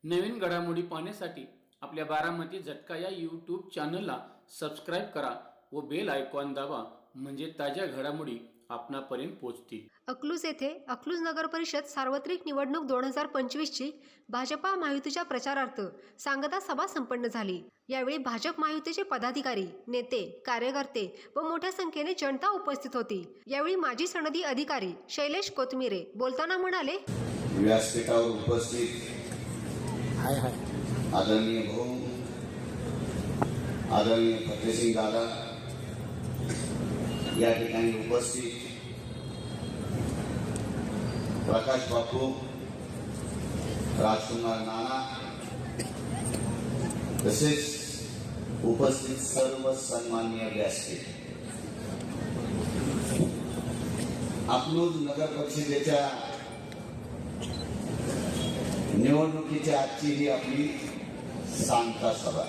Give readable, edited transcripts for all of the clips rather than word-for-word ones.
नवीन घडामोडी पाहण्यासाठी आपल्या बारामती झटका या यूट्यूब चॅनलला सबस्क्राईब करा व बेल आयकॉन दाबा, म्हणजे ताज्या घडामोडी आपणापर्यंत पोहोचतील. अकलूज येथे अकलूज नगर परिषद सार्वत्रिक निवडणूक 2025ची भाजपा महायुतीच्या प्रचारार्थ सांगता सभा संपन्न झाली. यावेळी भाजप महायुतीचे पदाधिकारी, नेते, कार्यकर्ते व मोठ्या संख्येने जनता उपस्थित होती. यावेळी माजी सनदी अधिकारी शैलेश कोथमिरे बोलताना म्हणाले, व्यासपीठावर उपस्थित आदरणीय भाऊ, आदरणीय फतेसिंग दादा, या ठिकाणी उपस्थित प्रकाश बापू, राजकुमार नाना, तसेच उपस्थित सर्व सन्माननीय व्यासपीठ. अकलूज नगर परिषदेच्या निवडणुकीच्या आजची ही आपली सांगता सभा.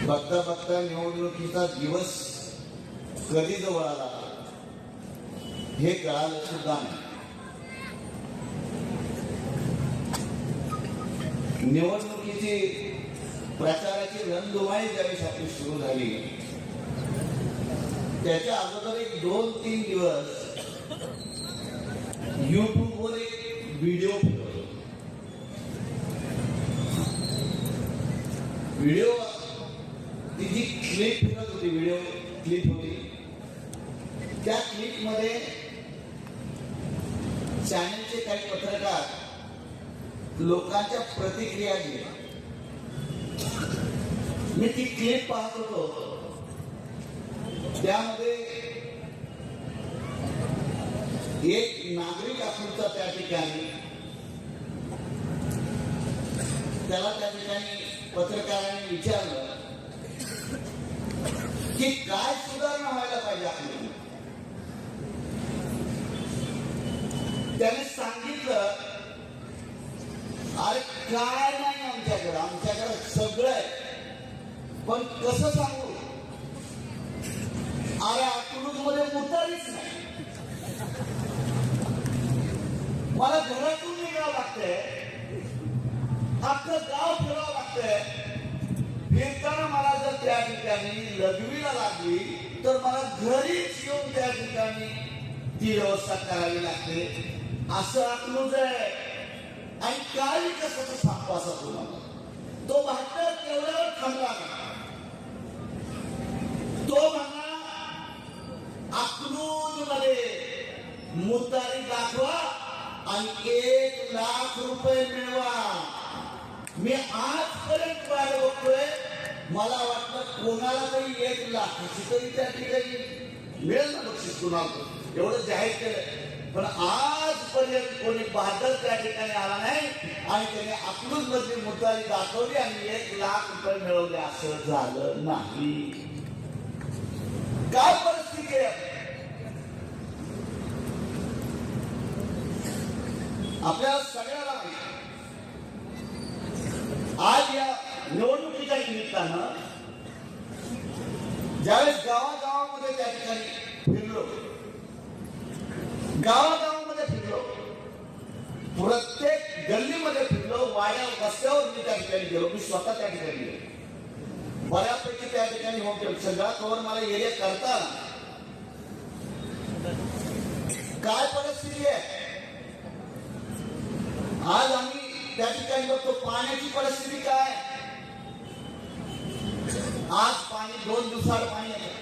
बघता बघता निवडणुकीचा दिवस कधी जवळ आला हे कळालं सुद्धा नाही. निवडणुकीची प्रचाराची रणधुमाळी ज्यावेळेस आपली सुरू झाली, त्याच्या अगोदर एक 2-3 दिवस युट्यूबवर एक व्हिडिओ ती जी क्लिप फिरत होती, व्हिडिओ क्लिप होती, त्या क्लिप मध्ये चॅनलचे काही पत्रकार लोकांच्या प्रतिक्रिया दिल्या. मी ती क्लिप पाहत होतो, त्यामध्ये एक नागरिक अकलूजचा त्या ठिकाणी, त्याला त्या ठिकाणी पत्रकारांनी विचारलं की काय सुधारणा व्हायला पाहिजे आपल्याला. त्याने सांगितलं, अरे काय नाही आमच्याकडे सगळं आहे, पण कसं सांगू, अरे अकलूज मध्ये मुतारीच नाही, मला घरातून निघावं लागतंय, अख्खं गाव फिरावं लागतंय, फिरताना मला जर त्या ठिकाणी लघवीला लागली तर मला घरीच येऊन त्या ठिकाणी ती व्यवस्था करावी लागते. असं अकलूज आहे. आणि काय कसं सांगतो असा तो भाकर तेवढ्यावर थांबला ना, तो म्हणा अकलूज मध्ये मुतारी दाखवा आणि 1 लाख रुपये मिळवा. मी आजपर्यंत वाट बघतोय, मला वाटतं कोणाला तरी 1 लाखाची तरी त्या ठिकाणी मिळेल ना बक्षीस, कुणाला एवढं जाहीर केलं, पण आजपर्यंत कोणी बहादर त्या ठिकाणी आला नाही आणि त्याने अकलूज मधली मुतारी दाखवली आणि 1 लाख रुपये मिळवले. असं झालं नाही. काय परिस्थिती आहे आपल्याला सगळ्याला माहिती. आज या निवडणुकीच्या निमित्तानं ज्यावेळेस गावागावामध्ये त्या ठिकाणी फिरलो, प्रत्येक गल्लीमध्ये फिरलो, वाड्या रस्त्यावर मी त्या ठिकाणी गेलो, मी स्वतः त्या ठिकाणी गेलो, बऱ्यापैकी त्या ठिकाणी होते. सगळा कवर मला एरिया करता काय परिस्थिती आहे आज आम्ही त्या ठिकाणी बघतो. पाण्याची परिस्थिती काय, आज पाणी 2 दिवसाआड पाणी येतं,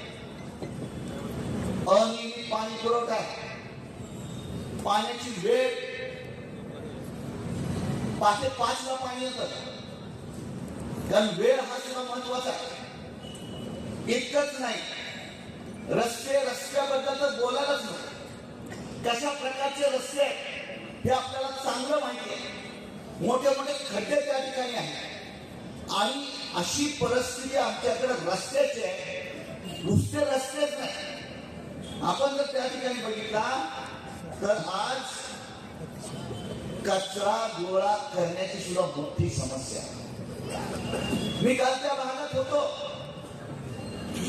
अनियमित पाणी पुरवठा, पाण्याची वेळ, 5:05ला पाणी येतं, कारण वेळ हा सुद्धा महत्वाचा आहे. इतकंच नाही, रस्त्याबद्दल तर बोलायलाच नको. कशा प्रकारचे रस्ते आहेत हे आपल्याला चांगलं माहिती आहे. मोठे मोठे खड्डे त्या ठिकाणी आहेत आणि अशी परिस्थिती आमच्याकडे रस्त्याची आहे. नुसते रस्तेच नाही, आपण जर त्या ठिकाणी बघितला तर आज कचरा गोळा करण्याची सुद्धा मोठी समस्या. मी काल त्या भागात होतो,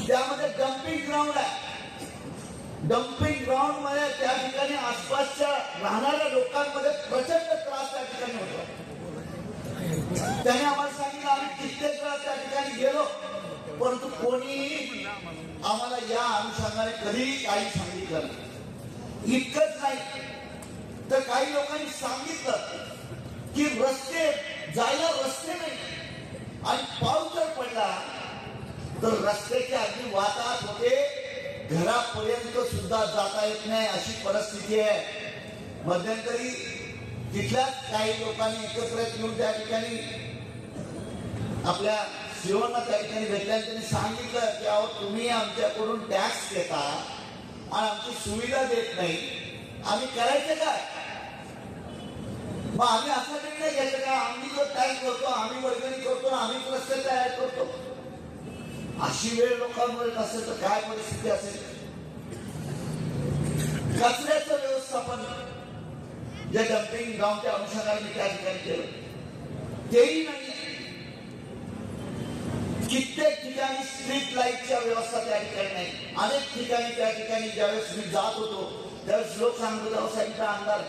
त्यामध्ये डम्पिंग ग्राउंड आहे. डम्पिंग ग्राउंड मध्ये त्या ठिकाणी आसपासच्या राहणाऱ्या लोकांमध्ये प्रचंड त्रास त्या ठिकाणी होतो. त्याने आम्हाला सांगितलं, आम्ही कित्येक वेळा त्या ठिकाणी गेलो, परंतु कोणी आम्हाला या अनुषंगाने कधीही काही सांगितलं नाही. इतकंच नाही तर काही लोकांनी सांगितलं की रस्ते जायला रस्ते नाही, आणि पाऊस जर पडला तर रस्त्याची अगदी वाताहत होते, घरापर्यंत सुद्धा जाता येत नाही अशी परिस्थिती आहे. मध्यंतरी तिथल्याच काही लोकांनी एकत्र येऊन त्या ठिकाणी आपल्या सीओना त्या ठिकाणी भेटल्या, त्यांनी सांगितलं की अहो तुम्ही आमच्याकडून टॅक्स घेता आणि आमची सुविधा देत नाही, आम्ही करायचं काय? मग आम्ही असा निर्णय घ्यायचा का आम्ही जो टॅक्स करतो, आम्ही वर्गणी करतो, आम्हीच रस्ते तयार करतो? अशी वेळ लोकांवर असेल तर काय परिस्थिती असेल? कचऱ्याचं व्यवस्थापन जे डम्पिंग ग्राउंडच्या अनुषंगाने त्या ठिकाणी केलं तेही नाही. कित्येक ठिकाणी स्ट्रीट लाईटच्या व्यवस्था त्या ठिकाणी नाही. अनेक ठिकाणी त्या ठिकाणी ज्यावेळेस मी जात होतो त्यावेळेस लोक सांगत होते साईडचा अंधार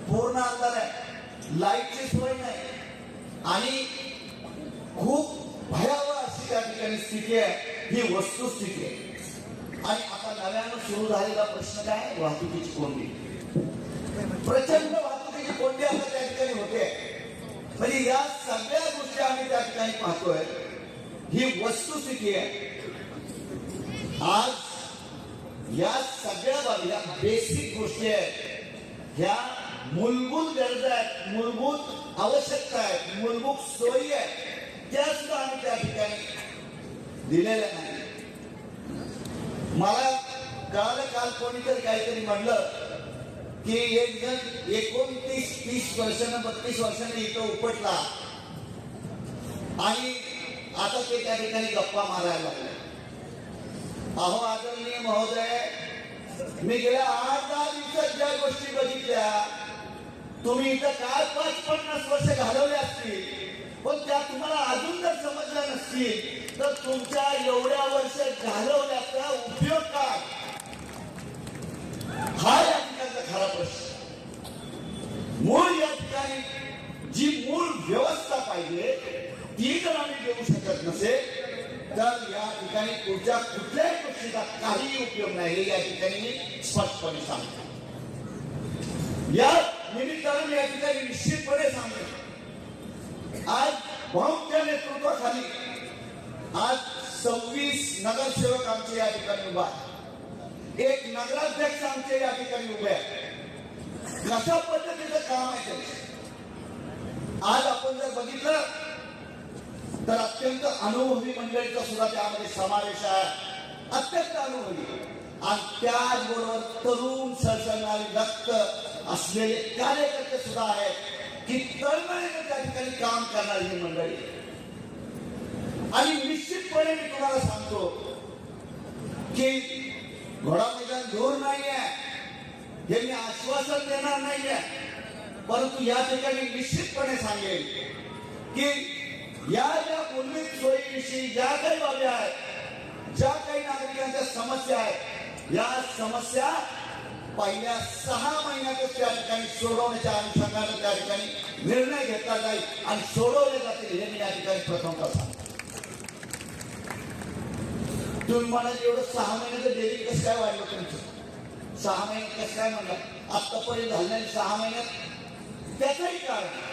पूर्ण अंधार आहे, लाईटची सोय नाही, आणि खूप भयावह अशी त्या ठिकाणी स्थिती आहे. ही वस्तुस्थिती आहे. आणि आता नव्यानं सुरू झालेला प्रश्न काय? वाहतुकीची कोंडी. प्रचंड वाहतुकीची कोंडी आता त्या ठिकाणी होते. म्हणजे या सगळ्या गोष्टी आम्ही त्या ठिकाणी पाहतोय. ही वस्तुस्थिती आहे. आज या सगळ्या बाबी या बेसिक गोष्टी आहेत, ह्या मूलभूत गरजा आहेत, मूलभूत आवश्यकता आहेत, मूलभूत सोयी आहेत, त्या सुद्धा आम्ही त्या ठिकाणी दिलेल्या नाही. मला कळालं काल कोणीतरी काहीतरी म्हणलं की एक जण 29-30 वर्षानं 32 वर्षांनी इथं उपटला आणि आता ते त्या ठिकाणी गप्पा मारायला लागले. अहो आदरणीय महोदय, मी गेल्या 8-10 दिवसात ज्या गोष्टी बघितल्या, तुम्ही इथं काय 50 वर्ष घालवले असतील, पण त्या तुम्हाला अजून जर समजल्या नसतील तर तुमच्या एवढ्या वर्ष घालवल्याचा उपयोग काय? हा या ठिकाणचा खरा प्रश्न. मूळ या ठिकाणी जी मूळ व्यवस्था पाहिजे ती जर आम्ही देऊ शकत नसेल तर या ठिकाणी पुढच्या कुठल्याही गोष्टीचा काही उपयोग नाही, या ठिकाणी मी स्पष्टपणे सांगतो. या निमित्तानं मी या ठिकाणी निश्चितपणे सांगतो, आज भाऊच्या नेतृत्वाखाली आज 26 नगरसेवक आमचे या ठिकाणी उभा आहेत, एक नगराध्यक्ष आमचे या ठिकाणी उभे आहेत. कशा पद्धतीचं काम आहे त्यांचं आज आपण जर बघितलं तर अत्यंत अनुभवी मंडळीचा सुद्धा त्यामध्ये समावेश आहे, अत्यंत अनुभवी, आणि त्याचबरोबर तरुण सळसळणारे रक्त असलेले कार्यकर्ते सुद्धा आहेत की तळमळीने त्या ठिकाणी काम करणारी ही मंडळी. आणि निश्चितपणे मी तुम्हाला सांगतो की घोडा मैदान दूर नाहीये, हे मी आश्वासन देणार नाहीये, परंतु या ठिकाणी निश्चितपणे सांगेल की या ज्या मूलभूत सोयीविषयी ज्या काही बाबी आहेत, ज्या काही नागरिकांच्या समस्या आहेत, या समस्या पहिल्या 6 महिन्यातच त्या ठिकाणी सोडवण्याच्या अनुषंगाने त्या ठिकाणी निर्णय घेतला जाईल आणि सोडवले जातील, हे मी या ठिकाणी प्रथमतः सांगतो. तुम्ही म्हणाल एवढं 6 महिन्याचं डेली कसं काय वाढलं तुमचं? 6 महिन्यात कसं काय म्हणलं? आतापर्यंत झालं 6 महिन्यात. त्याचंही कारण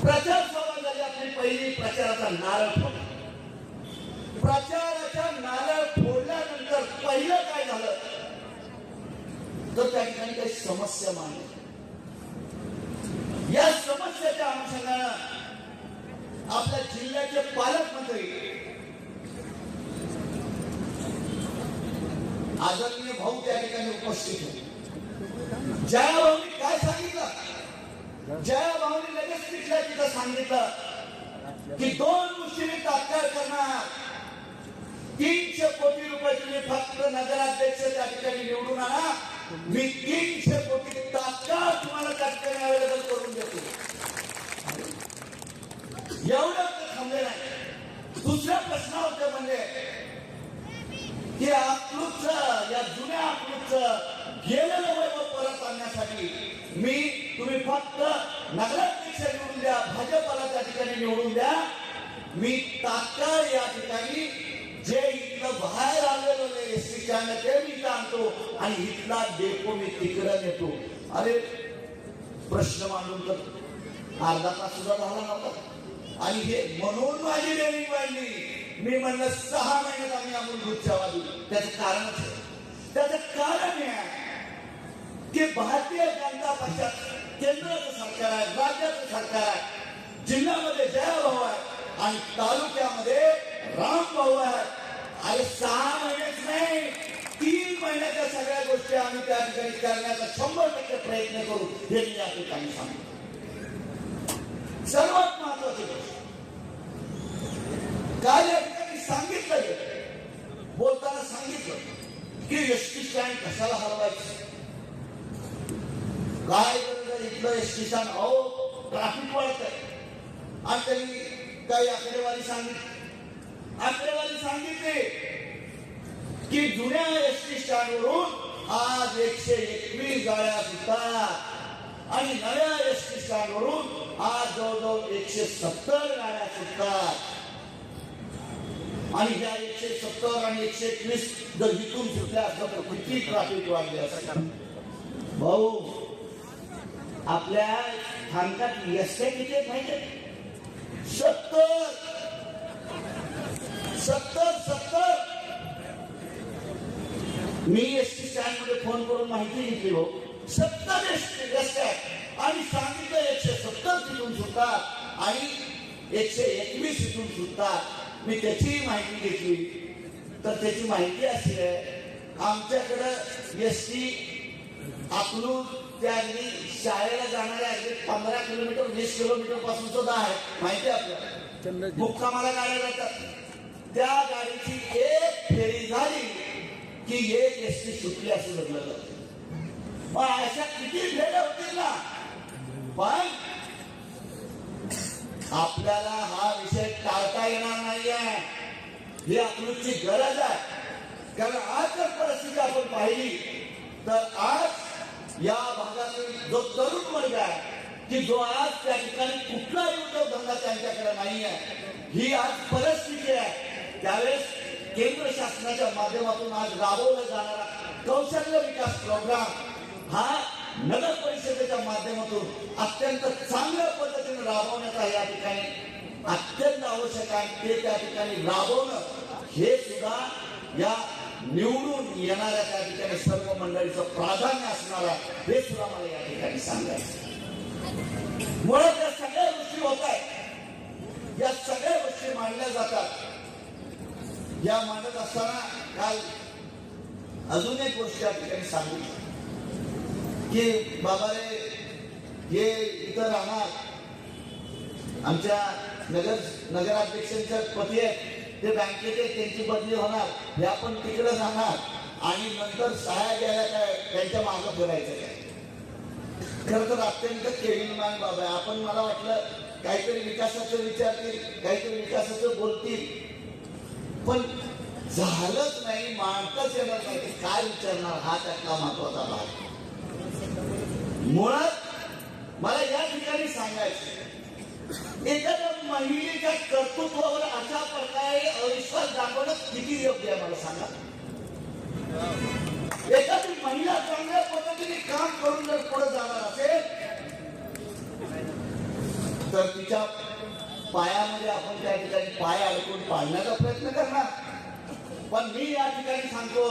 प्रचार सभा झाली आपली पहिली, प्रचाराचा नारळ फोडला. प्रचाराचा नारळ फोडल्यानंतर पहिलं काय झालं तर त्या ठिकाणी काही समस्या मांडल्या. या समस्येच्या अनुषंगानं आपल्या जिल्ह्याचे पालकमंत्री आदरणीय भाऊ त्या ठिकाणी उपस्थित होते. जयाभाऊनी काय सांगितलं? जयाभाऊनी लगेच तिथल्या तिथं सांगितलं की 2 गोष्टी मी तात्काळ करणार. 300 कोटी रुपये तुम्ही फक्त नगराध्यक्ष त्या ठिकाणी निवडून आणा, मी 300 कोटी तात्काळ तुम्हाला त्या ठिकाणी अवेलेबल करून देतो. एवढं थांबले नाही. दुसऱ्या प्रश्नावर ते म्हणजे की अकलूजचं आमचं या जुन्या अकलूजचं गेलेलं वैभव परत आणण्यासाठी तुम्ही फक्त नगराध्यक्ष निवडून द्या, भाजपला त्या ठिकाणी निवडून द्या. मी तात्काळ या ठिकाणी जे इथलं बाहेर आलेलं एसटी स्टँड ते मी इथं आणतो आणि इथला डेपो मी तिकडे नेतो. अरे प्रश्न मांडून तर अर्धा तास सुद्धा झाला नव्हता आणि हे म्हणून माझी डेअरिंग वाढली. मी म्हणलं 6 महिन्यात आम्ही अमूल दूध सेवा दिली. त्याचं कारण हे आहे की भारतीय जनता पक्षात केंद्राचं सरकार आहे, राज्याचं सरकार आहे, जिल्ह्यामध्ये जयभाऊ आहे आणि तालुक्यामध्ये रामभाऊ आहे. अरे 6 महिन्याच नाही, 3 महिन्याच्या सगळ्या गोष्टी आम्ही त्या ठिकाणी करण्याचा 100% प्रयत्न करू हे मी या ठिकाणी सांगतो. सर्वात महत्वाची गोष्ट काय या ठिकाणी सांगितलं गेलं, बोलताना सांगितलं की एसटी स्टँड कशाला हलवायचं, काय गरज इथलं एसटी स्टँड, अहो ट्रॅफिक वाढतंय. आणि त्यांनी काही आकडेवारी सांगितली की जुन्या एसटी स्टँड वरून आज 121 गाड्या सुटतात आणि नव्या एसटी स्टँड वरून आज जवळजवळ 170 गाड्या सुटतात. आणि ह्या 170 आणि 121 जर इथून सुटल्या असतात तर किती ट्रॅफिक वाढले असतात. भाऊ आपल्या स्थानकात एसट्या किती माहिती, 70. मी एसटी स्टँड मध्ये फोन करून माहिती घेतली हो, 70 एसट्या आणि सांगितलं 170 तिथून सुटतात आणि 121 तिथून सुटतात. मी त्याची माहिती घेतली तर त्याची माहिती अशी आहे, आमच्याकडं एसटी अकलूज त्या अगदी शाळेला जाणाऱ्या अगदी 15 किलोमीटर 20 किलोमीटर पासून सुद्धा आहे, माहिती आहे आपल्याला. मुक्कामाला गाड्या जातात, त्या गाडीची एक फेरी झाली की एक एसटी सुटली असं धरलं जातं. पण अशा किती फेऱ्या होतील ना, पण आपल्याला हा विषय टाळता येणार नाहीये. ही अकलूजची गरज आहे. कारण आज जर परिस्थिती आपण पाहिली तर आज या भागातील जो तरुण वर्ग आहे की जो आज त्या ठिकाणी कुठलाही उद्योगधंदा त्यांच्याकडे नाही आहे, ही आज परिस्थिती आहे. त्यावेळेस केंद्र शासनाच्या माध्यमातून आज राबवला जाणारा कौशल्य विकास प्रोग्राम हा नगर परिषदेच्या माध्यमातून अत्यंत चांगल्या पद्धतीने राबवण्याचा या ठिकाणी अत्यंत आवश्यक आहे. ते त्या ठिकाणी राबवणं हे सुद्धा या निवडून येणाऱ्या त्या ठिकाणी सर्व मंडळीचं प्राधान्य असणार आहे, हे सुद्धा मला या ठिकाणी सांगायचं. मुळात या सगळ्या गोष्टी होत आहेत, या सगळ्या गोष्टी मांडल्या जातात. या मांडत असताना काल अजून एक गोष्ट या ठिकाणी सांगितली की बाबा रे हे इथं राहणार, आमच्या नगराध्यक्षांच्या पती आहेत ते बँकेत त्यांची बदली होणार, हे आपण तिकडे जाणार आणि नंतर सहाय्या द्यायला काय त्यांच्या मागं फिरायचं काय. खरं तर अत्यंत केविलवान बाबा आहे. आपण मला वाटलं काहीतरी विकासाचं विचारतील, काहीतरी विकासाचं बोलतील, पण झालंच नाही, मानताच येणार नाही. काय विचारणार हा त्यातला महत्वाचा भाग. मुळात मला या ठिकाणी सांगायचं, एखाद्या महिलेच्या कर्तृत्वावर अशा प्रकारे अविश्वास दाखवणं किती योग्य आहे मला सांगा. एखादी महिला चांगल्या पद्धतीने काम करून जर पुढे जाणार असेल तर तिच्या पायामध्ये आपण त्या ठिकाणी पाय अडकून पाळण्याचा प्रयत्न करणार. पण मी या ठिकाणी सांगतो,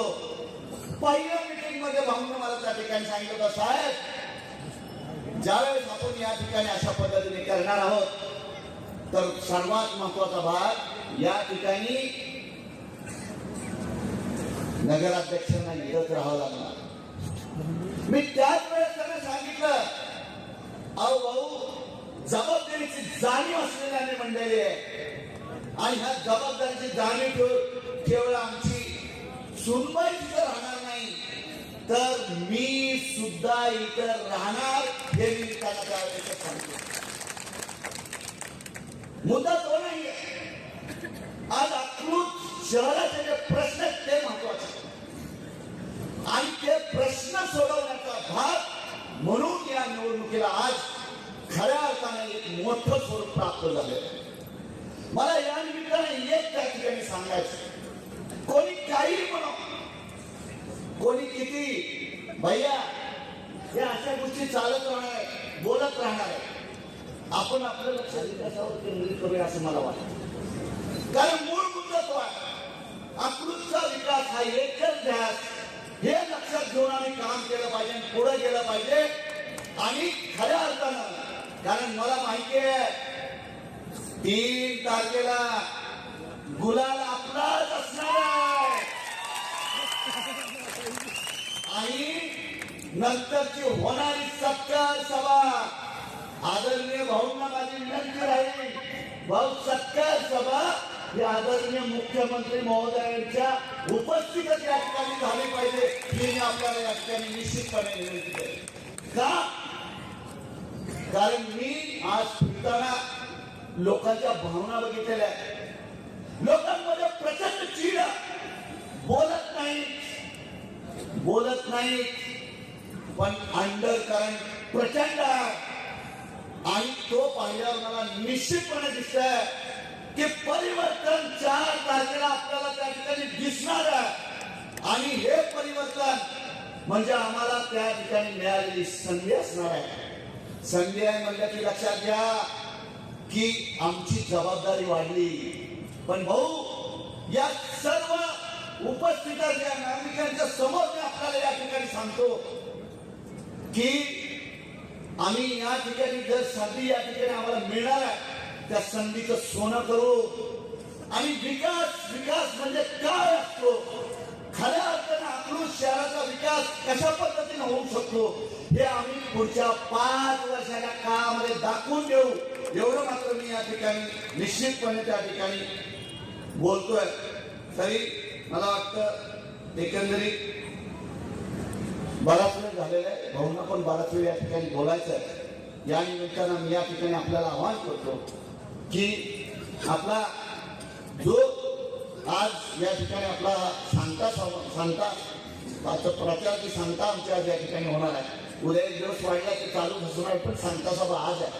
पहिल्या मीटिंग मध्ये भाऊंनी मला त्या ठिकाणी सांगितलं होतं, साहेब ज्यावेळेस आपण या ठिकाणी अशा पद्धतीने करणार आहोत तर सर्वात महत्वाचा भाग या ठिकाणी नगराध्यक्षांना इथंच राहावं लागणार. मी त्याच वेळेस त्यांना सांगितलं, अहो भाऊ जबाबदारीची जाणीव असलेली मंडळी आहे आणि ह्या जबाबदारीची जाणीव केवळ आमची सुनबाई तिथं राहणार नाही तर मी सुद्धा इथं राहणार, हे मी त्यांना त्यावेळेस सांगतो. मुद्दा तो नाहीये. आज अकलूज शहराचे जे प्रश्न आहेत ते महत्वाचे. सोडवण्याचा भाग म्हणून या निवडणुकीला आज खऱ्या अर्थाने एक मोठं स्वरूप प्राप्त झाले. मला या निमित्ताने एक त्या ठिकाणी सांगायचं, कोणी काही म्हणा, कोणी किती भैया या अशा गोष्टी चालत राहणार आहे, बोलत राहणार आहे. आपण आपलं लक्ष विकासावर केंद्रित करूया असं मला वाटतं. कारण मूळ मुद्दा तो आहे, अकलूजचा विकास हा एकच ध्यास, हे लक्षात घेऊन आम्ही काम केलं पाहिजे, पुढे गेलं पाहिजे. आणि खऱ्या अर्थानं, कारण मला माहिती आहे 3 तारखेला गुलाल आपलाच असणार आहे आणि नंतरची होणारी सत्कार सभा, आदरणीय भाऊंना माझी विनंती राहील, भाऊ सत्कार सभा ही आदरणीय मुख्यमंत्री महोदयांच्या उपस्थितीत या ठिकाणी झाली पाहिजे, ही मी आपल्याला या ठिकाणी निश्चितपणे विनंती करेन. का? कारण मी आज फिरताना लोकांच्या भावना बघितलेल्या आहेत. लोकांमध्ये प्रचंड चीड, बोलत नाही पण अंडर करंट प्रचंड आहे. आणि तो पाहिल्यावर मला निश्चितपणे दिसतंय की परिवर्तन 4 तारखेला आपल्याला त्या ठिकाणी दिसणार आहे. आणि हे परिवर्तन म्हणजे आम्हाला त्या ठिकाणी मिळालेली संधी असणार आहे. संधी आहे म्हणलं की लक्षात घ्या की आमची जबाबदारी वाढली. पण भाऊ, या सर्व उपस्थित या नागरिकांच्या समोर मी आपल्याला या ठिकाणी सांगतो की आम्ही या ठिकाणी जर संधी या ठिकाणी आम्हाला मिळणार आहे, त्या संधीचं सोनं करू. आणि विकास म्हणजे काय असतो, खऱ्या अर्थाने अकलूज शहराचा विकास कशा पद्धतीने होऊ शकतो हे आम्ही पुढच्या 5 वर्षाच्या काळामध्ये दाखवून देऊ, एवढं मात्र मी या ठिकाणी निश्चितपणे त्या ठिकाणी बोलतोय. तरी मला वाटतं एकंदरीत बराच वेळ झालेला आहे, भाऊंना पण बराच वेळ या ठिकाणी बोलायचं आहे. या निमित्तानं मी या ठिकाणी आपल्याला आवाहन करतो की आपला जो आज या ठिकाणी आपला प्रचाराची सांगता आमच्या या ठिकाणी होणार आहे. उद्या एक दिवस वाढला ते चालू असणार, पण सांगता सभा आज आहे.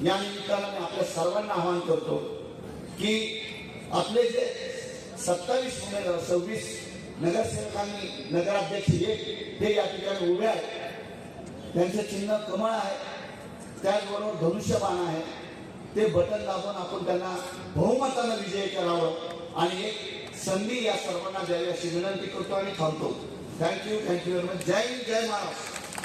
या निमित्तानं मी आपल्या सर्वांना आवाहन करतो की आपले जे 26 नगरसेवकांनी, नगराध्यक्ष हे या ठिकाणी उभे आहेत, त्यांचं चिन्ह कमळ आहे, त्याचबरोबर धनुष्यबाण आहे. ते बटन दाबून आपण त्यांना बहुमतानं विजयी करावं आणि एक संधी या सर्वांना द्यावी अशी विनंती करतो आणि थांबतो. Thank you very much. जय हिंद, जय महाराष्ट्र.